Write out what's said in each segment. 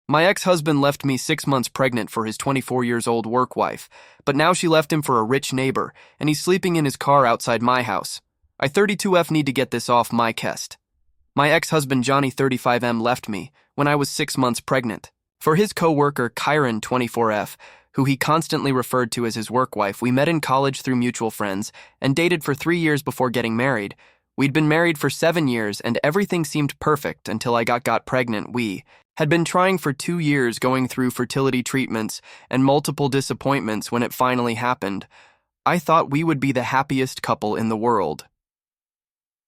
My ex-husband left me 6 months pregnant for his 24-years-old work wife, but now she left him for a rich neighbor, and he's sleeping in his car outside my house. I 32F need to get this off my chest. My ex-husband Johnny 35M left me when I was 6 months pregnant. For his coworker Kiren 24F, who he constantly referred to as his work wife, we met in college through mutual friends and dated for 3 years before getting married. We'd been married for 7 years and everything seemed perfect until I got pregnant. We had been trying for 2 years, going through fertility treatments and multiple disappointments. When it finally happened, I thought we would be the happiest couple in the world.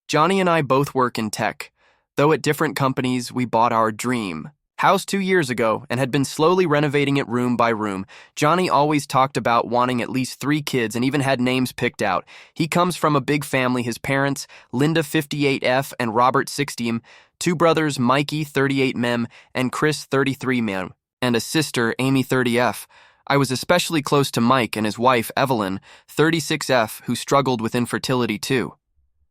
Johnny and I both work in tech. Though at different companies, we bought our dream house 2 years ago and had been slowly renovating it room by room. Johnny always talked about wanting at least 3 kids and even had names picked out. He comes from a big family. His parents, Linda 58F and Robert 60M, 2 brothers, Mikey 38M and Chris 33M, and a sister, Amy 30F. I was especially close to Mike and his wife, Evelyn 36F, who struggled with infertility too.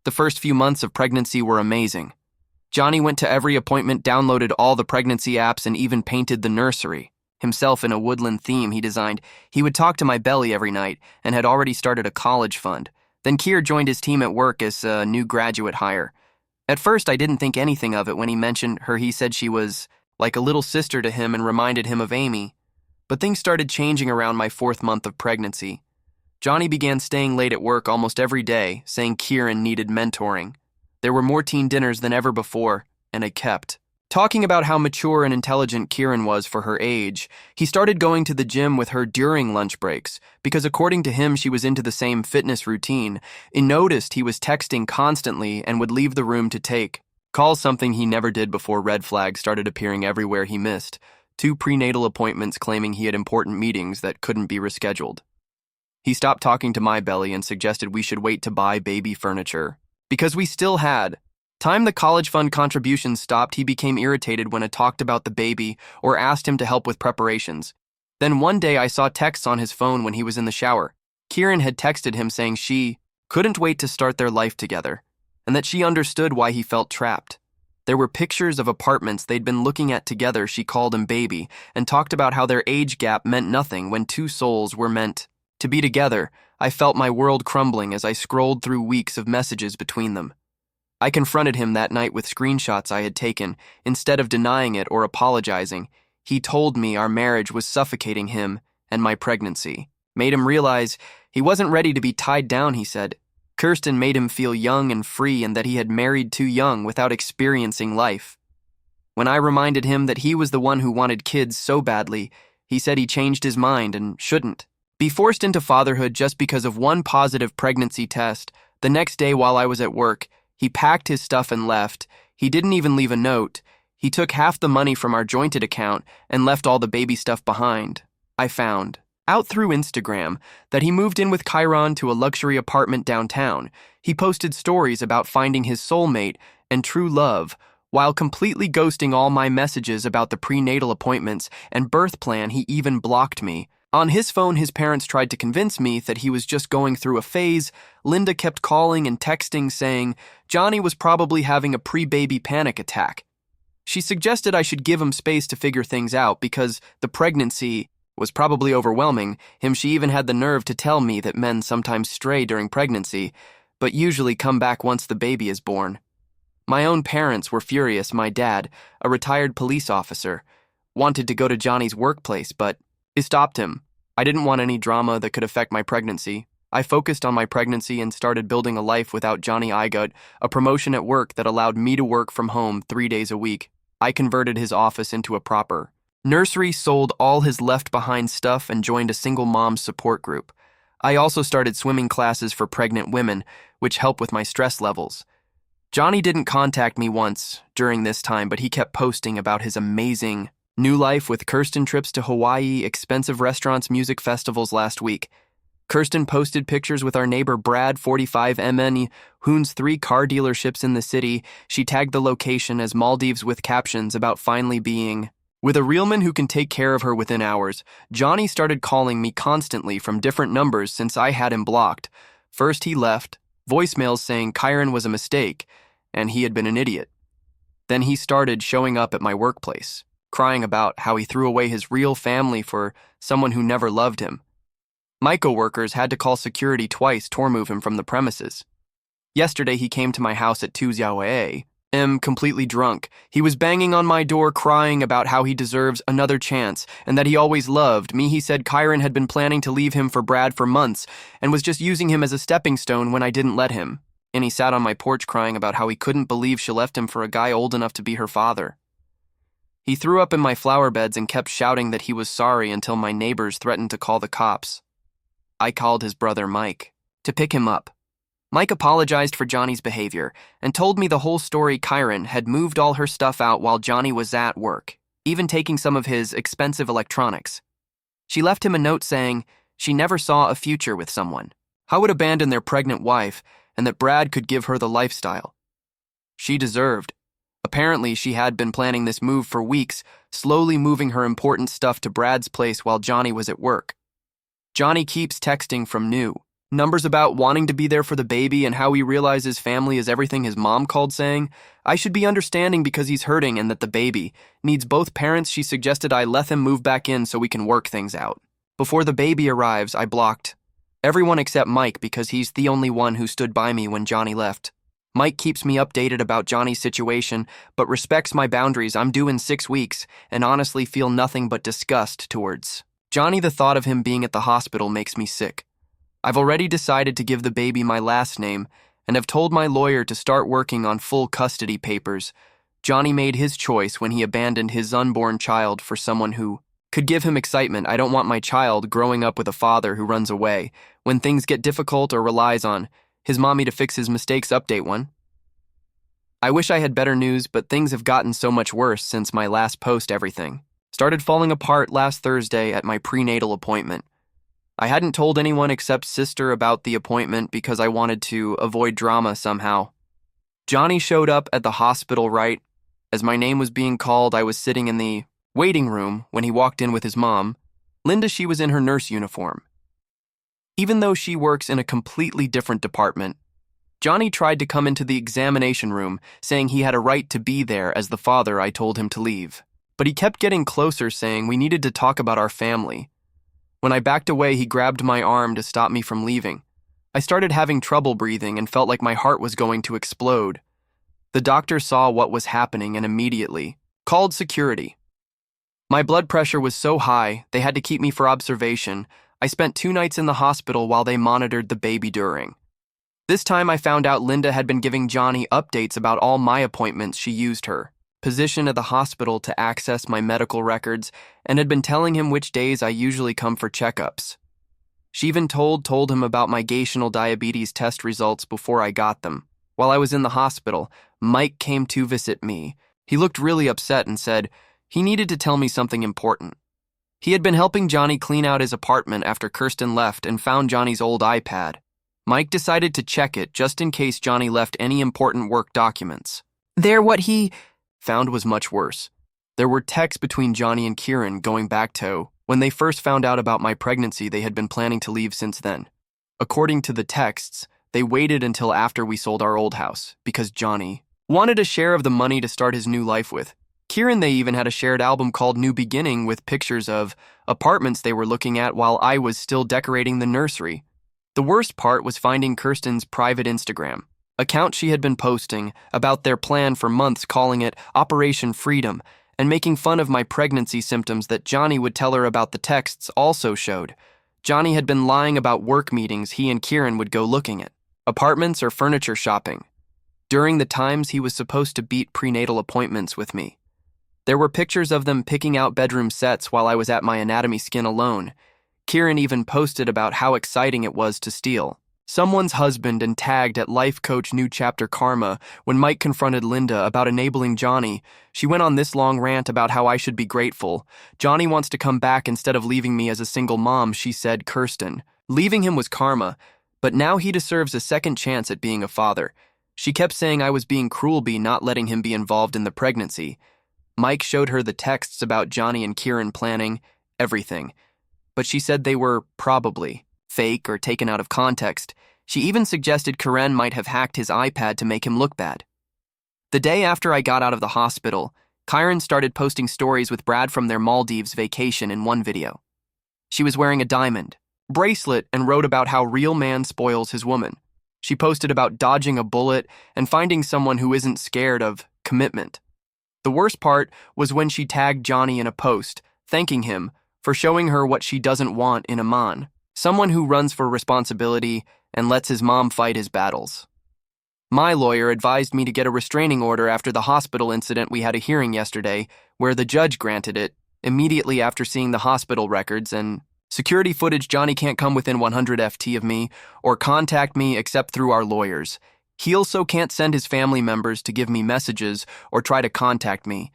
The first few months of pregnancy were amazing. Johnny went to every appointment, downloaded all the pregnancy apps, and even painted the nursery. Himself in a woodland theme he designed. He would talk to my belly every night and had already started a college fund. Then Kier joined his team at work as a new graduate hire. At first, I didn't think anything of it when he mentioned her. He said she was like a little sister to him and reminded him of Amy. But things started changing around my 4th month of pregnancy. Johnny began staying late at work almost every day, saying Kiren needed mentoring. There were more teen dinners than ever before, and I kept talking about how mature and intelligent Kiren was for her age. He started going to the gym with her during lunch breaks, because according to him, she was into the same fitness routine. He noticed he was texting constantly and would leave the room to take calls, something he never did before. Red flags started appearing everywhere. He missed 2 prenatal appointments, claiming he had important meetings that couldn't be rescheduled. He stopped talking to my belly and suggested we should wait to buy baby furniture, because we still had time. The college fund contributions stopped. He became irritated when I talked about the baby or asked him to help with preparations. Then one day I saw texts on his phone when he was in the shower. Kiren had texted him saying she couldn't wait to start their life together, and that she understood why he felt trapped. There were pictures of apartments they'd been looking at together. She called him baby and talked about how their age gap meant nothing when 2 souls were meant to be together. I felt my world crumbling as I scrolled through weeks of messages between them. I confronted him that night with screenshots I had taken. Instead of denying it or apologizing, he told me our marriage was suffocating him and my pregnancy made him realize he wasn't ready to be tied down. He said Kirsten made him feel young and free and that he had married too young without experiencing life. When I reminded him that he was the one who wanted kids so badly, he said he changed his mind and shouldn't be forced into fatherhood just because of one positive pregnancy test. The next day while I was at work, he packed his stuff and left. He didn't even leave a note. He took half the money from our jointed account and left all the baby stuff behind. I found out through Instagram that he moved in with Chiron to a luxury apartment downtown. He posted stories about finding his soulmate and true love, while completely ghosting all my messages about the prenatal appointments and birth plan. He even blocked me. On his phone, his parents tried to convince me that he was just going through a phase. Linda kept calling and texting saying Johnny was probably having a pre-baby panic attack. She suggested I should give him space to figure things out because the pregnancy was probably overwhelming him. She even had the nerve to tell me that men sometimes stray during pregnancy, but usually come back once the baby is born. My own parents were furious. My dad, a retired police officer, wanted to go to Johnny's workplace, but it stopped him. I didn't want any drama that could affect my pregnancy. I focused on my pregnancy and started building a life without Johnny. I got a promotion at work that allowed me to work from home 3 days a week. I converted his office into a proper nursery, sold all his left-behind stuff, and joined a single mom support group. I also started swimming classes for pregnant women, which help with my stress levels. Johnny didn't contact me once during this time, but he kept posting about his amazing new life with Kirsten, trips to Hawaii, expensive restaurants, music festivals. Last week, Kirsten posted pictures with our neighbor Brad 45MN, who owns 3 car dealerships in the city. She tagged the location as Maldives with captions about finally being with a real man who can take care of her within hours. Johnny started calling me constantly from different numbers since I had him blocked. First he left voicemails saying Kiren was a mistake and he had been an idiot. Then he started showing up at my workplace, crying about how he threw away his real family for someone who never loved him. My coworkers had to call security twice to move him from the premises. Yesterday, he came to my house at 2 a.m. completely drunk. He was banging on my door crying about how he deserves another chance and that he always loved me. He said Kiren had been planning to leave him for Brad for months and was just using him as a stepping stone when I didn't let him. And he sat on my porch crying about how he couldn't believe she left him for a guy old enough to be her father. He threw up in my flower beds and kept shouting that he was sorry until my neighbors threatened to call the cops. I called his brother Mike to pick him up. Mike apologized for Johnny's behavior and told me the whole story. Kiren had moved all her stuff out while Johnny was at work, even taking some of his expensive electronics. She left him a note saying she never saw a future with someone, how would abandon their pregnant wife, and that Brad could give her the lifestyle she deserved. Apparently, she had been planning this move for weeks, slowly moving her important stuff to Brad's place while Johnny was at work. Johnny keeps texting from new numbers about wanting to be there for the baby and how he realizes family is everything. His mom called saying, I should be understanding because he's hurting and that the baby needs both parents. She suggested I let him move back in so we can work things out. Before the baby arrives, I blocked everyone except Mike because he's the only one who stood by me when Johnny left. Mike keeps me updated about Johnny's situation, but respects my boundaries. I'm due in 6 weeks and honestly feel nothing but disgust towards Johnny. The thought of him being at the hospital makes me sick. I've already decided to give the baby my last name and have told my lawyer to start working on full custody papers. Johnny made his choice when he abandoned his unborn child for someone who could give him excitement. I don't want my child growing up with a father who runs away when things get difficult or relies on his mommy to fix his mistakes. Update 1. I wish I had better news, but things have gotten so much worse since my last post. Everything started falling apart last Thursday at my prenatal appointment. I hadn't told anyone except sister about the appointment because I wanted to avoid drama somehow. Johnny showed up at the hospital right as my name was being called. I was sitting in the waiting room when he walked in with his mom, Linda. She was in her nurse uniform. Even though she works in a completely different department, Johnny tried to come into the examination room, saying he had a right to be there as the father. I told him to leave, but he kept getting closer, saying we needed to talk about our family. When I backed away, he grabbed my arm to stop me from leaving. I started having trouble breathing and felt like my heart was going to explode. The doctor saw what was happening and immediately called security. My blood pressure was so high, they had to keep me for observation. I spent 2 nights in the hospital while they monitored the baby during. This time I found out Linda had been giving Johnny updates about all my appointments. She used her position at the hospital to access my medical records and had been telling him which days I usually come for checkups. She even told him about my gestational diabetes test results before I got them. While I was in the hospital, Mike came to visit me. He looked really upset and said he needed to tell me something important. He had been helping Johnny clean out his apartment after Kirsten left and found Johnny's old iPad. Mike decided to check it just in case Johnny left any important work documents. What he found was much worse. There were texts between Johnny and Kiren going back to when they first found out about my pregnancy. They had been planning to leave since then. According to the texts, they waited until after we sold our old house because Johnny wanted a share of the money to start his new life with. Kiren, they even had a shared album called New Beginning with pictures of apartments they were looking at while I was still decorating the nursery. The worst part was finding Kirsten's private Instagram account. She had been posting about their plan for months, calling it Operation Freedom, and making fun of my pregnancy symptoms that Johnny would tell her about. The texts also showed Johnny had been lying about work meetings he and Kiren would go looking at apartments or furniture shopping during the times he was supposed to beat prenatal appointments with me. There were pictures of them picking out bedroom sets while I was at my anatomy skin alone. Kiren even posted about how exciting it was to steal someone's husband and tagged at Life Coach New Chapter Karma. When Mike confronted Linda about enabling Johnny, she went on this long rant about how I should be grateful. Johnny wants to come back instead of leaving me as a single mom, she said. Kirsten leaving him was karma, but now he deserves a second chance at being a father. She kept saying I was being cruel by not letting him be involved in the pregnancy. Mike showed her the texts about Johnny and Kiren planning everything, but she said they were probably fake or taken out of context. She even suggested Kiren might have hacked his iPad to make him look bad. The day after I got out of the hospital, Kiren started posting stories with Brad from their Maldives vacation in one video. She was wearing a diamond bracelet and wrote about how real man spoils his woman. She posted about dodging a bullet and finding someone who isn't scared of commitment. The worst part was when she tagged Johnny in a post, thanking him for showing her what she doesn't want in a man, someone who runs for responsibility and lets his mom fight his battles. My lawyer advised me to get a restraining order after the hospital incident. We had a hearing yesterday where the judge granted it immediately after seeing the hospital records and security footage. Johnny can't come within 100 FT of me or contact me except through our lawyers. He also can't send his family members to give me messages or try to contact me.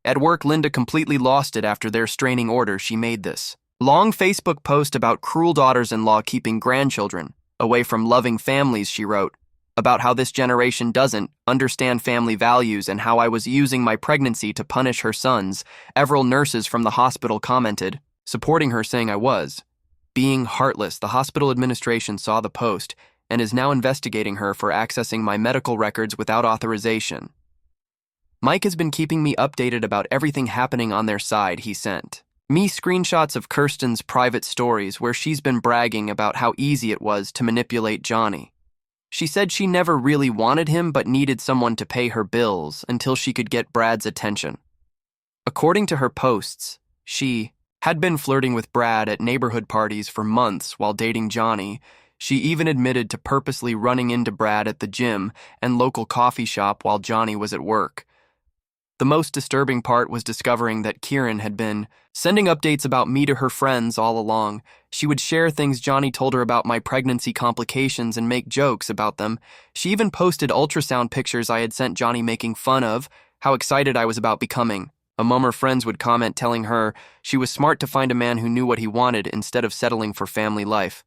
At work, Linda completely lost it after their restraining order. She made this long Facebook post about cruel daughters-in-law keeping grandchildren away from loving families. She wrote about how this generation doesn't understand family values and how I was using my pregnancy to punish her sons. Several nurses from the hospital commented, supporting her, saying I was being heartless. The hospital administration saw the post and is now investigating her for accessing my medical records without authorization. Mike has been keeping me updated about everything happening on their side. He sent me screenshots of Kirsten's private stories where she's been bragging about how easy it was to manipulate Johnny. She said she never really wanted him but needed someone to pay her bills until she could get Brad's attention. According to her posts, she had been flirting with Brad at neighborhood parties for months while dating Johnny. She even admitted to purposely running into Brad at the gym and local coffee shop while Johnny was at work. The most disturbing part was discovering that Kiren had been sending updates about me to her friends all along. She would share things Johnny told her about my pregnancy complications and make jokes about them. She even posted ultrasound pictures I had sent Johnny, making fun of how excited I was about becoming a mom. Her friends would comment telling her she was smart to find a man who knew what he wanted instead of settling for family life.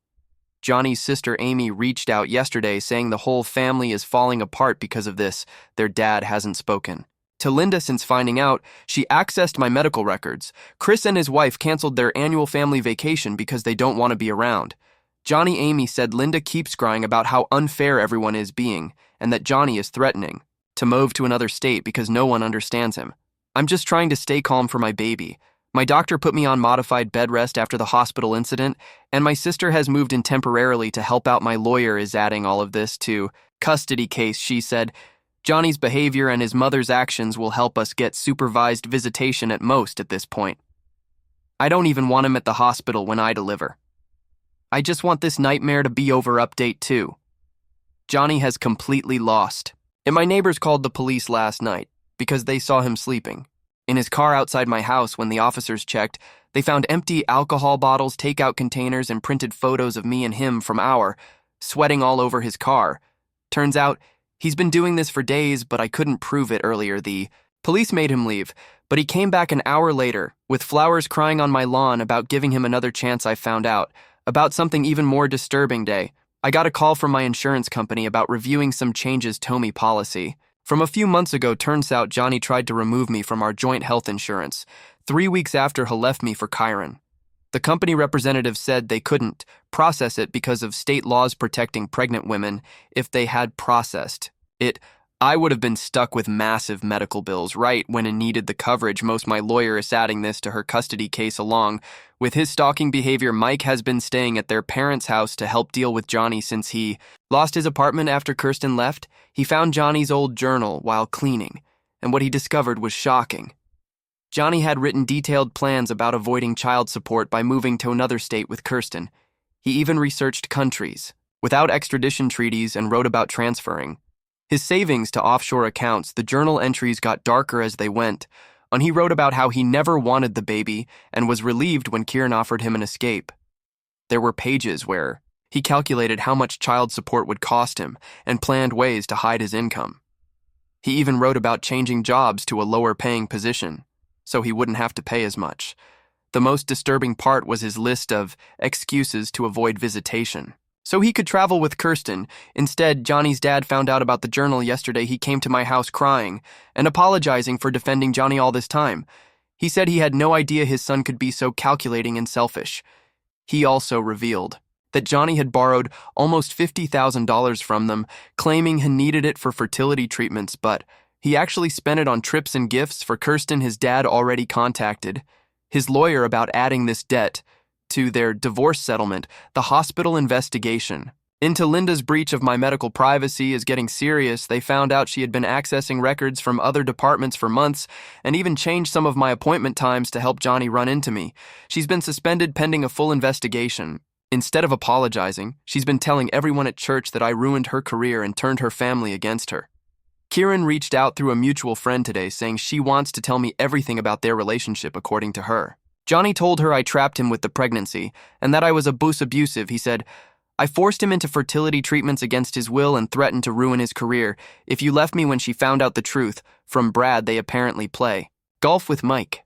Johnny's sister Amy reached out yesterday saying the whole family is falling apart because of this. Their dad hasn't spoken to Linda since finding out. She accessed my medical records. Chris and his wife canceled their annual family vacation because they don't want to be around. Amy said Linda keeps crying about how unfair everyone is being and that Johnny is threatening to move to another state because no one understands him. I'm just trying to stay calm for my baby. My doctor put me on modified bed rest after the hospital incident, and my sister has moved in temporarily to help out. My lawyer is adding all of this to custody case. She said Johnny's behavior and his mother's actions will help us get supervised visitation at most at this point. I don't even want him at the hospital when I deliver. I just want this nightmare to be over. Update 2. Johnny has completely lost it. My neighbors called the police last night because they saw him sleeping in his car outside my house. When the officers checked, they found empty alcohol bottles, takeout containers, and printed photos of me and him from sweating all over his car. Turns out, he's been doing this for days, but I couldn't prove it earlier. The police made him leave, but he came back an hour later with flowers crying on my lawn about giving him another chance. I found out about something even more disturbing today. I got a call from my insurance company about reviewing some changes to my policy from a few months ago. Turns out Johnny tried to remove me from our joint health insurance 3 weeks after he left me for Kiren. The company representative said they couldn't process it because of state laws protecting pregnant women. If they had processed it, I would have been stuck with massive medical bills right when I needed the coverage most. My lawyer is adding this to her custody case. Along with his stalking behavior, Mike has been staying at their parents' house to help deal with Johnny since he lost his apartment after Kirsten left. He found Johnny's old journal while cleaning, and what he discovered was shocking. Johnny had written detailed plans about avoiding child support by moving to another state with Kirsten. He even researched countries without extradition treaties and wrote about transferring his savings to offshore accounts. The journal entries got darker as they went on. He wrote about how he never wanted the baby and was relieved when Kiren offered him an escape. There were pages where he calculated how much child support would cost him and planned ways to hide his income. He even wrote about changing jobs to a lower-paying position so he wouldn't have to pay as much. The most disturbing part was his list of excuses to avoid visitation so he could travel with Kirsten. Instead, Johnny's dad found out about the journal yesterday. He came to my house crying and apologizing for defending Johnny all this time. He said he had no idea his son could be so calculating and selfish. He also revealed that Johnny had borrowed almost $50,000 from them, claiming he needed it for fertility treatments, but He actually spent it on trips and gifts for Kirsten. His dad already contacted his lawyer about adding this debt to their divorce settlement. The hospital investigation into Linda's breach of my medical privacy is getting serious. They found out she had been accessing records from other departments for months and even changed some of my appointment times to help Johnny run into me. She's been suspended pending a full investigation. Instead of apologizing, she's been telling everyone at church that I ruined her career and turned her family against her. Kiren reached out through a mutual friend today saying she wants to tell me everything about their relationship according to her. Johnny told her I trapped him with the pregnancy and that I was abusive. He said, I forced him into fertility treatments against his will and threatened to ruin his career if you left me when she found out the truth. From Brad, they apparently play golf with Mike.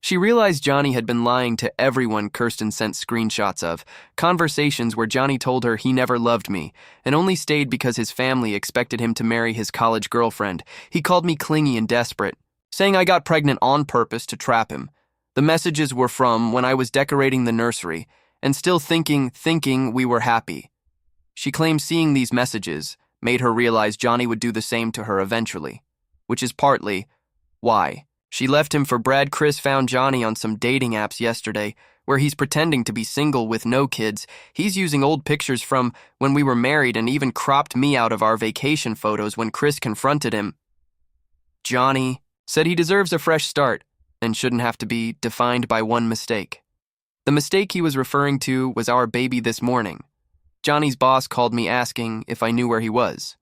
She realized Johnny had been lying to everyone. Kirsten sent screenshots of conversations where Johnny told her he never loved me and only stayed because his family expected him to marry his college girlfriend. He called me clingy and desperate, saying I got pregnant on purpose to trap him. The messages were from when I was decorating the nursery and still thinking we were happy. She claims seeing these messages made her realize Johnny would do the same to her eventually, which is partly why she left him for Brad. Chris found Johnny on some dating apps yesterday where he's pretending to be single with no kids. He's using old pictures from when we were married and even cropped me out of our vacation photos when Chris confronted him. Johnny said he deserves a fresh start and shouldn't have to be defined by one mistake. The mistake he was referring to was our baby this morning. Johnny's boss called me asking if I knew where he was.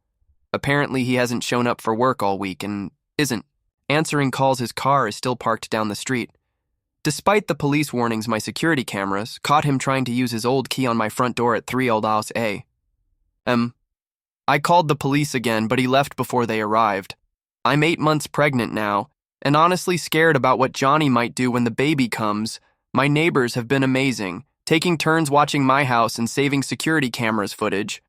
Apparently he hasn't shown up for work all week and isn't answering calls. His car is still parked down the street. Despite the police warnings, my security cameras caught him trying to use his old key on my front door at 3 Old House A.M. I called the police again, but he left before they arrived. I'm 8 months pregnant now, and honestly scared about what Johnny might do when the baby comes. My neighbors have been amazing, taking turns watching my house and saving security cameras footage.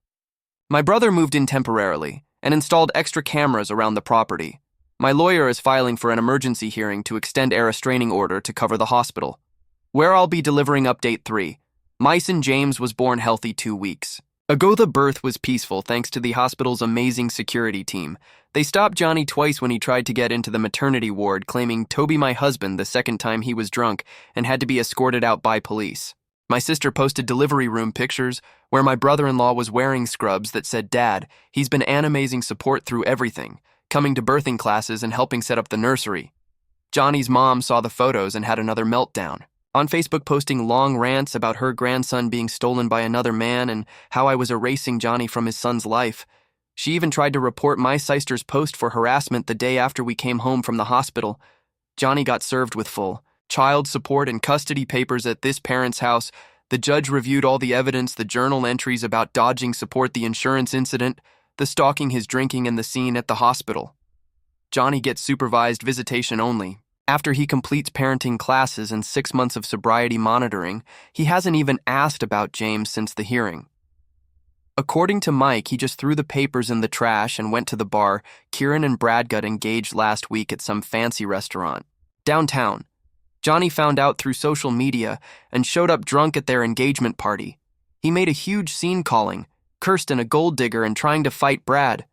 My brother moved in temporarily and installed extra cameras around the property. My lawyer is filing for an emergency hearing to extend a restraining order to cover the hospital, where I'll be delivering update 3. Myson James was born healthy 2 weeks ago. The birth was peaceful thanks to the hospital's amazing security team. They stopped Johnny twice when he tried to get into the maternity ward, claiming Toby, my husband, the second time he was drunk and had to be escorted out by police. My sister posted delivery room pictures where my brother-in-law was wearing scrubs that said, Dad, he's been an amazing support through everything, coming to birthing classes and helping set up the nursery. Johnny's mom saw the photos and had another meltdown, on Facebook posting long rants about her grandson being stolen by another man and how I was erasing Johnny from his son's life. She even tried to report my sister's post for harassment the day after we came home from the hospital. Johnny got served with full child support and custody papers at this parent's house. The judge reviewed all the evidence, the journal entries about dodging support, the insurance incident, the stalking, his drinking, and the scene at the hospital. Johnny gets supervised visitation only. After he completes parenting classes and 6 months of sobriety monitoring, he hasn't even asked about James since the hearing. According to Mike, he just threw the papers in the trash and went to the bar. Kiren and Brad got engaged last week at some fancy restaurant downtown. Johnny found out through social media and showed up drunk at their engagement party. He made a huge scene calling Kirsten a gold digger and trying to fight Brad.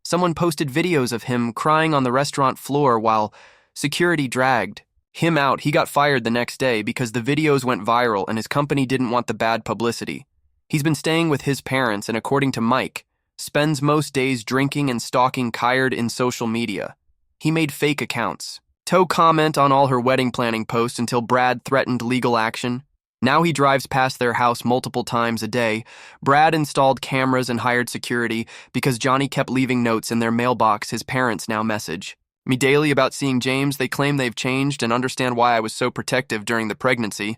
Someone posted videos of him crying on the restaurant floor while security dragged him out. He got fired the next day because the videos went viral and his company didn't want the bad publicity. He's been staying with his parents and, according to Mike, spends most days drinking and stalking Kiren in social media. He made fake accounts to comment on all her wedding planning posts until Brad threatened legal action. Now he drives past their house multiple times a day. Brad installed cameras and hired security because Johnny kept leaving notes in their mailbox. His parents now message me daily about seeing James. They claim they've changed and understand why I was so protective during the pregnancy.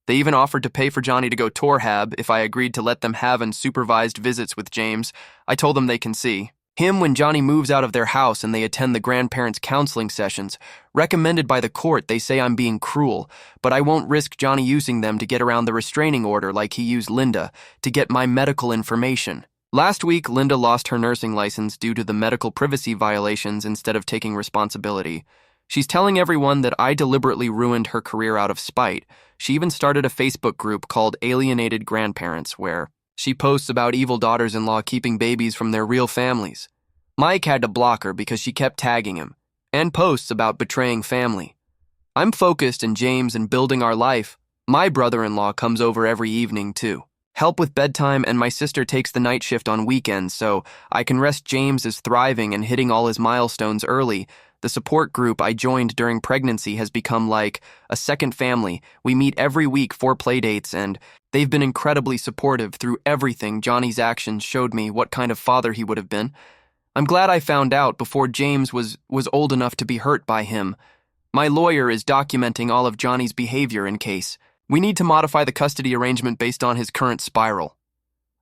They even offered to pay for Johnny to go Torhab if I agreed to let them have unsupervised visits with James. I told them they can see him when Johnny moves out of their house and they attend the grandparents' counseling sessions. Recommended by the court, they say I'm being cruel, but I won't risk Johnny using them to get around the restraining order like he used Linda to get my medical information. Last week, Linda lost her nursing license due to the medical privacy violations instead of taking responsibility. She's telling everyone that I deliberately ruined her career out of spite. She even started a Facebook group called Alienated Grandparents, where she posts about evil daughters-in-law keeping babies from their real families. Mike had to block her because she kept tagging him, and posts about betraying family. I'm focused in James and building our life. My brother-in-law comes over every evening, too. Help with bedtime, and my sister takes the night shift on weekends, so I can rest. James is thriving and hitting all his milestones early. The support group I joined during pregnancy has become like a second family. We meet every week for play dates, and they've been incredibly supportive through everything. Johnny's actions showed me what kind of father he would have been. I'm glad I found out before James was old enough to be hurt by him. My lawyer is documenting all of Johnny's behavior in case. We need to modify the custody arrangement based on his current spiral.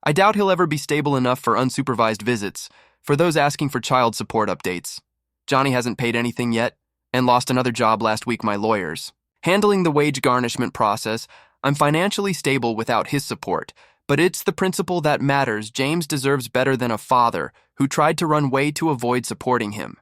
I doubt he'll ever be stable enough for unsupervised visits. For those asking for child support updates, Johnny hasn't paid anything yet and lost another job last week. My lawyers handling the wage garnishment process. I'm financially stable without his support, but it's the principle that matters. James deserves better than a father who tried to run away to avoid supporting him.